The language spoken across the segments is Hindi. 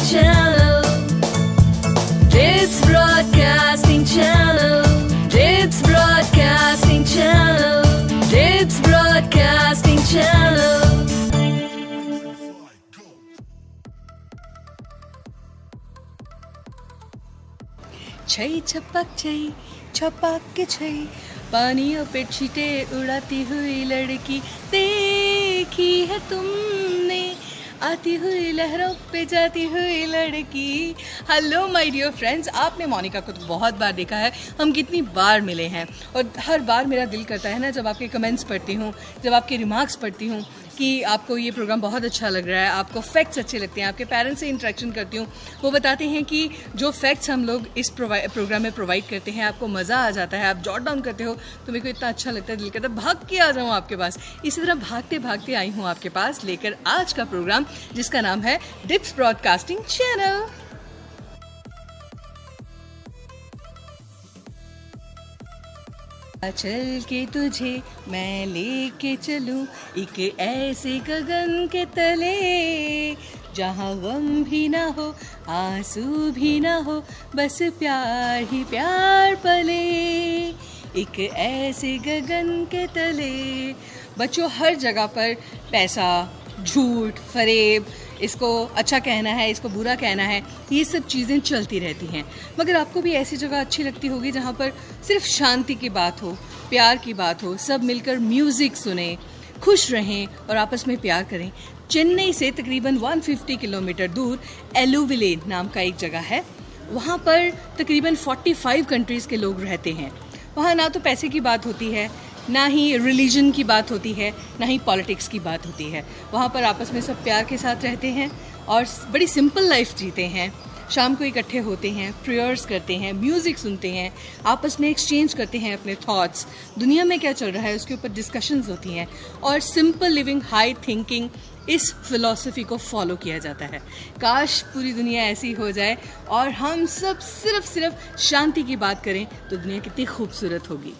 Channel. It's Broadcasting Channel. It's Broadcasting Channel. It's Broadcasting Channel. छई छपक के छई पानियों पे छींटे उड़ाती हुई लड़की देखी है तुमने, आती हुई लहरों पे जाती हुई लड़की। हेलो माय डियर फ्रेंड्स, आपने मोनिका को तो बहुत बार देखा है, हम कितनी बार मिले हैं और हर बार मेरा दिल करता है ना, जब आपके कमेंट्स पढ़ती हूँ, जब आपके रिमार्क्स पढ़ती हूँ कि आपको ये प्रोग्राम बहुत अच्छा लग रहा है, आपको फैक्ट्स अच्छे लगते हैं, आपके पेरेंट्स से इंटरेक्शन करती हूँ, वो बताते हैं कि जो फैक्ट्स हम लोग इस प्रोग्राम में प्रोवाइड करते हैं आपको मज़ा आ जाता है, आप जॉट डाउन करते हो, तो मेरे को इतना अच्छा लगता है, दिल करता है भाग के आ जाऊँ आपके पास। इसी तरह भागते भागते आई हूँ आपके पास लेकर आज का प्रोग्राम, जिसका नाम है डिप्स ब्रॉडकास्टिंग चैनल। चल के तुझे मैं लेके चलूं एक ऐसे गगन के तले, जहाँ गम भी ना हो आंसू भी ना हो, बस प्यार ही प्यार पले, एक ऐसे गगन के तले। बच्चों, हर जगह पर पैसा, झूठ, फरेब, इसको अच्छा कहना है, इसको बुरा कहना है, ये सब चीज़ें चलती रहती हैं। मगर आपको भी ऐसी जगह अच्छी लगती होगी जहाँ पर सिर्फ शांति की बात हो, प्यार की बात हो, सब मिलकर म्यूज़िक सुने, खुश रहें और आपस में प्यार करें। चेन्नई से तकरीबन 150 किलोमीटर दूर एलुविले नाम का एक जगह है, वहाँ पर तकरीबन 45 कंट्रीज़ के लोग रहते हैं। वहाँ ना तो पैसे की बात होती है, ना ही रिलीजन की बात होती है, ना ही पॉलिटिक्स की बात होती है। वहाँ पर आपस में सब प्यार के साथ रहते हैं और बड़ी सिंपल लाइफ जीते हैं। शाम को इकट्ठे होते हैं, प्रेयर्स करते हैं, म्यूज़िक सुनते हैं, आपस में एक्सचेंज करते हैं अपने थॉट्स, दुनिया में क्या चल रहा है उसके ऊपर डिस्कशंस होती हैं और सिंपल लिविंग, हाई थिंकिंग, इस फिलॉसफी को फॉलो किया जाता है। काश पूरी दुनिया ऐसी हो जाए और हम सब सिर्फ शांति की बात करें तो दुनिया कितनी खूबसूरत होगी।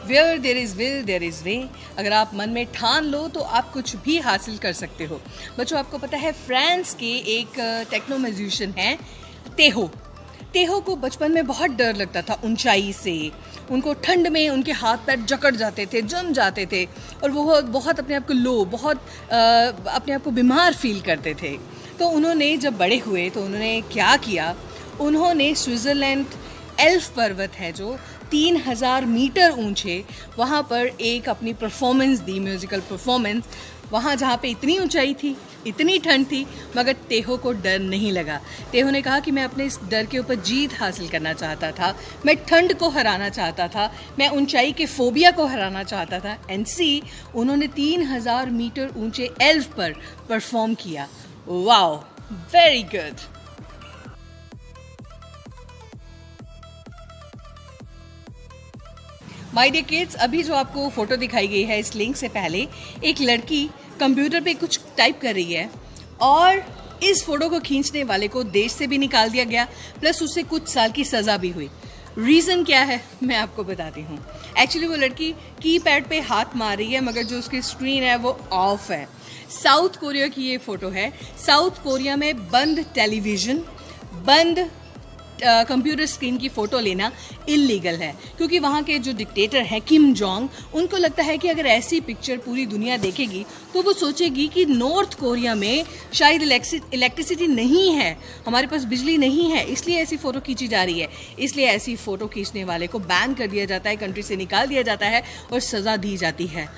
Where there is will, there is way। अगर आप मन में ठान लो तो आप कुछ भी हासिल कर सकते हो। बच्चों, आपको पता है फ्रांस के एक टेक्नो म्यूजिशियन हैं तेहो को बचपन में बहुत डर लगता था ऊंचाई से। उनको ठंड में उनके हाथ पैर जकड़ जाते थे, जम जाते थे और वो बहुत अपने आप को अपने आप को बीमार फील करते थे। तो उन्होंने जब बड़े हुए तो उन्होंने क्या किया, उन्होंने स्विट्ज़रलैंड एल्फ पर्वत है जो 3000 मीटर ऊंचे, वहाँ पर एक अपनी परफॉर्मेंस दी, म्यूज़िकल परफॉर्मेंस। वहाँ जहाँ पे इतनी ऊंचाई थी, इतनी ठंड थी, मगर तेहो को डर नहीं लगा। तेहो ने कहा कि मैं अपने इस डर के ऊपर जीत हासिल करना चाहता था, मैं ठंड को हराना चाहता था, मैं ऊंचाई के फोबिया को हराना चाहता था। एंड सी, उन्होंने 3000 मीटर ऊंचे एल्फ पर परफॉर्म किया। Wow, very good. My dear kids, अभी जो आपको फ़ोटो दिखाई गई है इस लिंक से पहले, एक लड़की कंप्यूटर पे कुछ टाइप कर रही है और इस फ़ोटो को खींचने वाले को देश से भी निकाल दिया गया, प्लस उससे कुछ साल की सज़ा भी हुई। रीज़न क्या है मैं आपको बताती हूँ। एक्चुअली वो लड़की कीपैड पे हाथ मार रही है, मगर जो उसकी स्क्रीन है वो ऑफ है। साउथ कोरिया की ये फ़ोटो है। साउथ कोरिया में बंद टेलीविज़न, बंद कंप्यूटर स्क्रीन की फ़ोटो लेना इलीगल है, क्योंकि वहाँ के जो डिक्टेटर हैं किम जोंग, उनको लगता है कि अगर ऐसी पिक्चर पूरी दुनिया देखेगी तो वो सोचेगी कि नॉर्थ कोरिया में शायद इलेक्ट्रिसिटी नहीं है, हमारे पास बिजली नहीं है, इसलिए ऐसी फ़ोटो खींची जा रही है। इसलिए ऐसी फ़ोटो खींचने वाले को बैन कर दिया जाता है, कंट्री से निकाल दिया जाता है और सज़ा दी जाती है।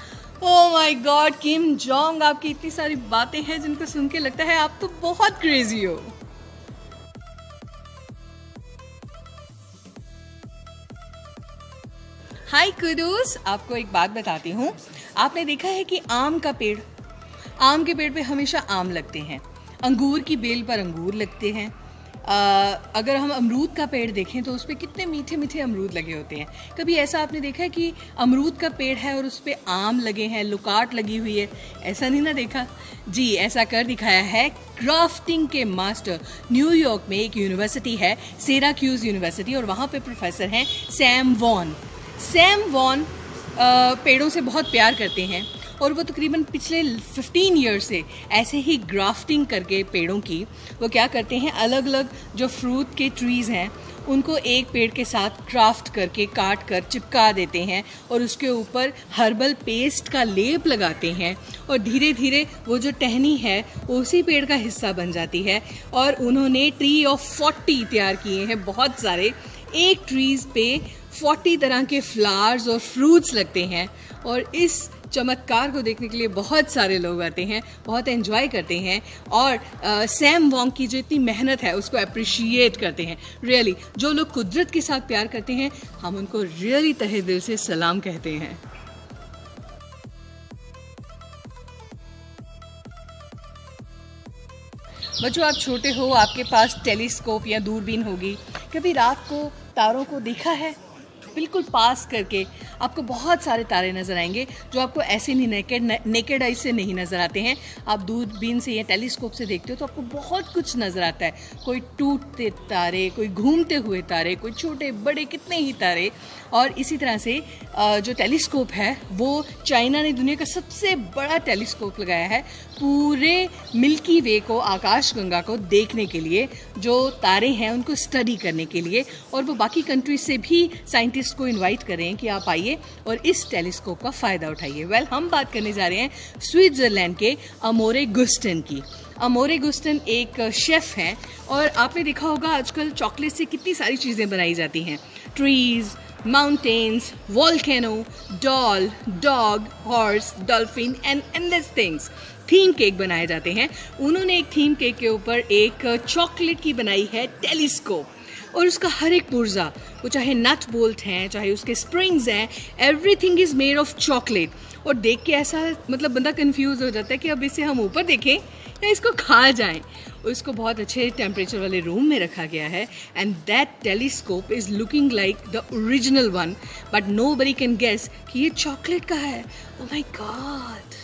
Oh my God, Kim Jong, आपकी इतनी सारी बातें हैं जिनको सुन के लगता है आप तो बहुत क्रेजी हो। हाय कुडूस, आपको एक बात बताती हूँ। आपने देखा है कि आम के पेड़ पे हमेशा आम लगते हैं, अंगूर की बेल पर अंगूर लगते हैं। अगर हम अमरूद का पेड़ देखें तो उस पर कितने मीठे मीठे अमरूद लगे होते हैं। कभी ऐसा आपने देखा है कि अमरूद का पेड़ है और उस पर आम लगे हैं, लुकाट लगी हुई है? ऐसा नहीं ना देखा जी, ऐसा कर दिखाया है क्राफ्टिंग के मास्टर। न्यूयॉर्क में एक यूनिवर्सिटी है, सिराक्यूज यूनिवर्सिटी, और वहाँ पे प्रोफेसर हैं सैम वॉन। पेड़ों से बहुत प्यार करते हैं और वो तकरीबन पिछले 15 ईयर से ऐसे ही ग्राफ्टिंग करके पेड़ों की वो क्या करते हैं, अलग अलग जो फ्रूट के ट्रीज़ हैं उनको एक पेड़ के साथ क्राफ्ट करके काट कर चिपका देते हैं और उसके ऊपर हर्बल पेस्ट का लेप लगाते हैं और धीरे धीरे वो जो टहनी है उसी पेड़ का हिस्सा बन जाती है। और उन्होंने ट्री ऑफ 40 तैयार किए हैं, बहुत सारे। एक ट्रीज़ पे 40 तरह के फ्लावर्स और फ्रूट्स लगते हैं और इस चमत्कार को देखने के लिए बहुत सारे लोग आते हैं, बहुत एंजॉय करते हैं और सैम वोंग की जो इतनी मेहनत है उसको अप्रिशिएट करते हैं। रियली जो लोग कुदरत के साथ प्यार करते हैं हम उनको रियली तहे दिल से सलाम कहते हैं। बच्चों, आप छोटे हो, आपके पास टेलीस्कोप या दूरबीन होगी, कभी रात को तारों को देखा है? बिल्कुल पास करके आपको बहुत सारे तारे नज़र आएंगे जो आपको ऐसे नहीं नेकेड आई से नहीं नज़र आते हैं। आप दूरबीन से या टेलीस्कोप से देखते हो तो आपको बहुत कुछ नज़र आता है, कोई टूटते तारे, कोई घूमते हुए तारे, कोई छोटे बड़े कितने ही तारे। और इसी तरह से जो टेलीस्कोप है वो चाइना ने दुनिया का सबसे बड़ा टेलीस्कोप लगाया है पूरे मिल्की वे को, आकाशगंगा को देखने के लिए, जो तारे हैं उनको स्टडी करने के लिए। और वो बाकी कंट्रीज से भी साइंटिस्ट को इनवाइट कर रहे हैं कि आप आइए और इस टेलीस्कोप का फ़ायदा उठाइए। वेल, हम बात करने जा रहे हैं स्विट्ज़रलैंड के अमोरे गुस्टन की। अमोरे गुस्टन एक शेफ़ हैं और आपने देखा होगा आजकल चॉकलेट से कितनी सारी चीज़ें बनाई जाती हैं, trees, mountains, volcano, doll, dog, horse, dolphin and endless things। Theme cake बनाए जाते हैं। उन्होंने एक थीम केक के ऊपर एक चॉकलेट की बनाई है टेलीस्कोप और उसका हर एक पुर्जा, वो चाहे नट बोल्ट हैं, चाहे उसके स्प्रिंग्स हैं, everything is made of chocolate. और देख के ऐसा मतलब बंदा कंफ्यूज हो जाता है कि अब इसे हम ऊपर देखें या इसको खा जाएं। और इसको बहुत अच्छे टेम्परेचर वाले रूम में रखा गया है and that telescope is looking like the original one, but nobody can guess कि ये चॉकलेट का है। Oh my god.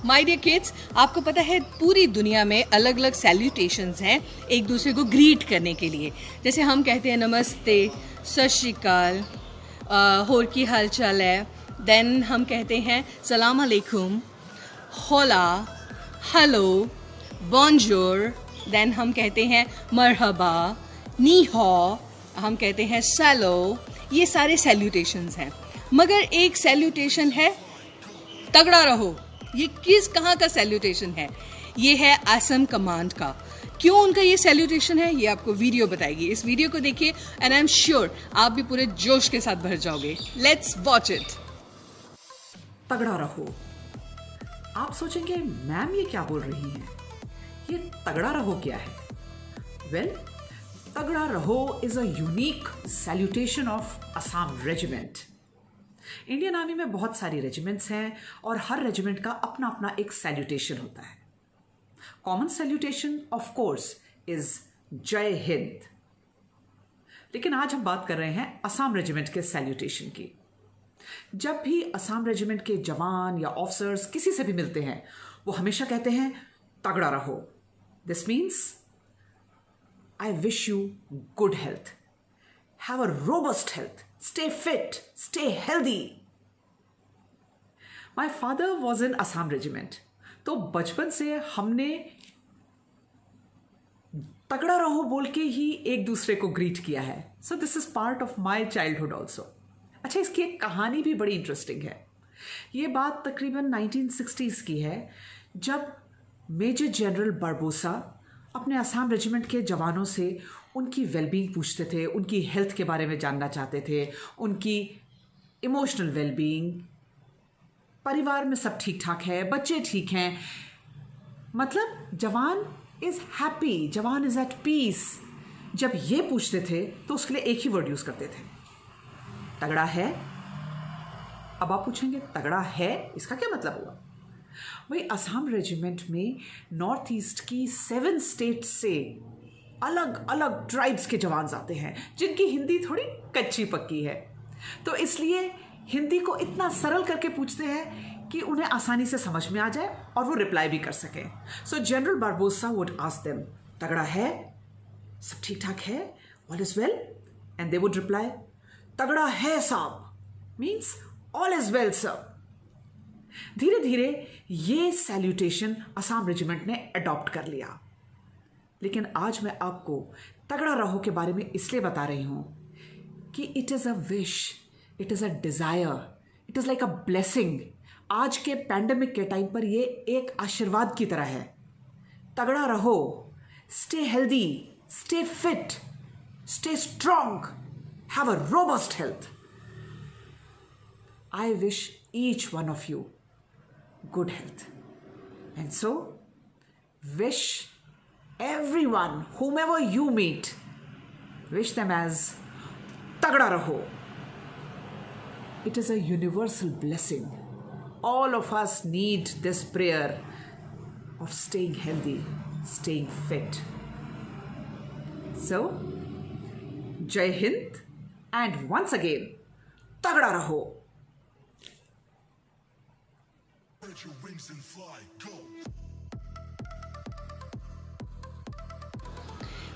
My dear kids, आपको पता है पूरी दुनिया में अलग अलग सैल्यूटेशंस हैं एक दूसरे को ग्रीट करने के लिए। जैसे हम कहते हैं नमस्ते, सत श्री अकाल, होर की हाल चाल है। देन हम कहते हैं सलाम अलैकुम, होला, हेलो, बॉन्जोर। देन हम कहते हैं मरहबा, नी हौ, हम कहते हैं सैलो। ये सारे सैल्यूटेशंस हैं, मगर एक सैल्यूटेशन है तगड़ा रहो। ये कहाँ का सैल्यूटेशन है? ये है असम कमांड का। क्यों उनका ये सैल्यूटेशन है ये आपको वीडियो बताएगी। इस वीडियो को देखिए एंड आई एम श्योर आप भी पूरे जोश के साथ भर जाओगे। Let's watch it. तगड़ा रहो। आप सोचेंगे मैम ये क्या बोल रही हैं? ये तगड़ा रहो क्या है? वेल, तगड़ा रहो is a unique salutation of Assam regiment. Indian army में बहुत सारी रेजिमेंट्स हैं और हर रेजिमेंट का अपना अपना एक सैल्यूटेशन होता है। Common salutation of course is जय हिंद, लेकिन आज हम बात कर रहे हैं असम रेजिमेंट के सैल्यूटेशन की। जब भी असम रेजिमेंट के जवान या ऑफिसर्स किसी से भी मिलते हैं वो हमेशा कहते हैं तगड़ा रहो। This means I wish you good health, have a robust health, stay fit, stay healthy. My father was in Assam regiment. तो बचपन से हमने तगड़ा रहो बोल के ही एक दूसरे को ग्रीट किया है। So this is part of my childhood also. अच्छा, इसकी एक कहानी भी बड़ी इंटरेस्टिंग है। ये बात तकरीबन 1960s की है, जब मेजर जनरल बारबोसा अपने असम रेजिमेंट के जवानों से उनकी वेलबींग पूछते थे, उनकी हेल्थ के बारे में जानना चाहते थे, उनकी इमोशनल वेलबींग, परिवार में सब ठीक ठाक है, बच्चे ठीक हैं, मतलब जवान इज़ हैप्पी, जवान इज़ एट पीस। जब ये पूछते थे तो उसके लिए एक ही वर्ड यूज़ करते थे, तगड़ा है। अब आप पूछेंगे तगड़ा है इसका क्या मतलब हुआ? वही असम रेजिमेंट में नॉर्थ ईस्ट की 7 स्टेट्स से अलग अलग ट्राइब्स के जवान आते हैं जिनकी हिंदी थोड़ी कच्ची पक्की है, तो इसलिए हिंदी को इतना सरल करके पूछते हैं कि उन्हें आसानी से समझ में आ जाए और वो रिप्लाई भी कर सकें। So general Barbosa would ask them, तगड़ा है? सब ठीक ठाक है, all is well? And they would reply, तगड़ा है साहब, means all is well sir. धीरे धीरे ये सैल्यूटेशन असम रेजिमेंट ने अडॉप्ट कर लिया। लेकिन आज मैं आपको तगड़ा रहो के बारे में इसलिए बता रही हूं कि it is a wish, it is a desire, it is like a blessing. आज के पैंडेमिक के टाइम पर ये एक आशीर्वाद की तरह है। तगड़ा रहो, stay healthy, stay fit, stay strong, have a robust health. I wish each one of you good health. And so, wish everyone, whomever you meet, wish them as Tagda Raho. It is a universal blessing. All of us need this prayer of staying healthy, staying fit. So, Jai Hind, and once again, Tagda Raho. Spread your wings and fly, go.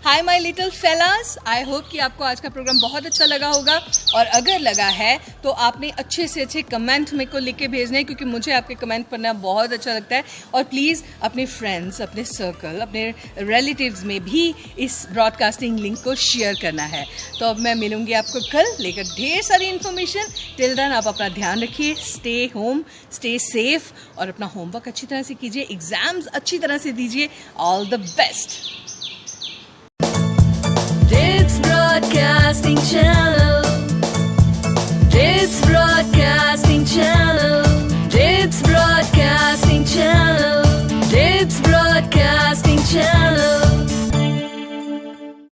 Hi my little fellas, I hope कि आपको आज का प्रोग्राम बहुत अच्छा लगा होगा। और अगर लगा है तो आपने अच्छे से अच्छे कमेंट मेरे को लिख के भेजने हैं, क्योंकि मुझे आपके कमेंट पढ़ना बहुत अच्छा लगता है। और प्लीज़ अपने फ्रेंड्स, अपने सर्कल, अपने रिलेटिव्स में भी इस ब्रॉडकास्टिंग लिंक को शेयर करना है। तो अब मैं मिलूंगी आपको कल लेकर ढेर सारी इन्फॉर्मेशन। टिल देन आप अपना ध्यान रखिए, स्टे होम, स्टे सेफ और अपना होमवर्क अच्छी तरह से कीजिए, एग्जाम्स अच्छी तरह से दीजिए। All the best.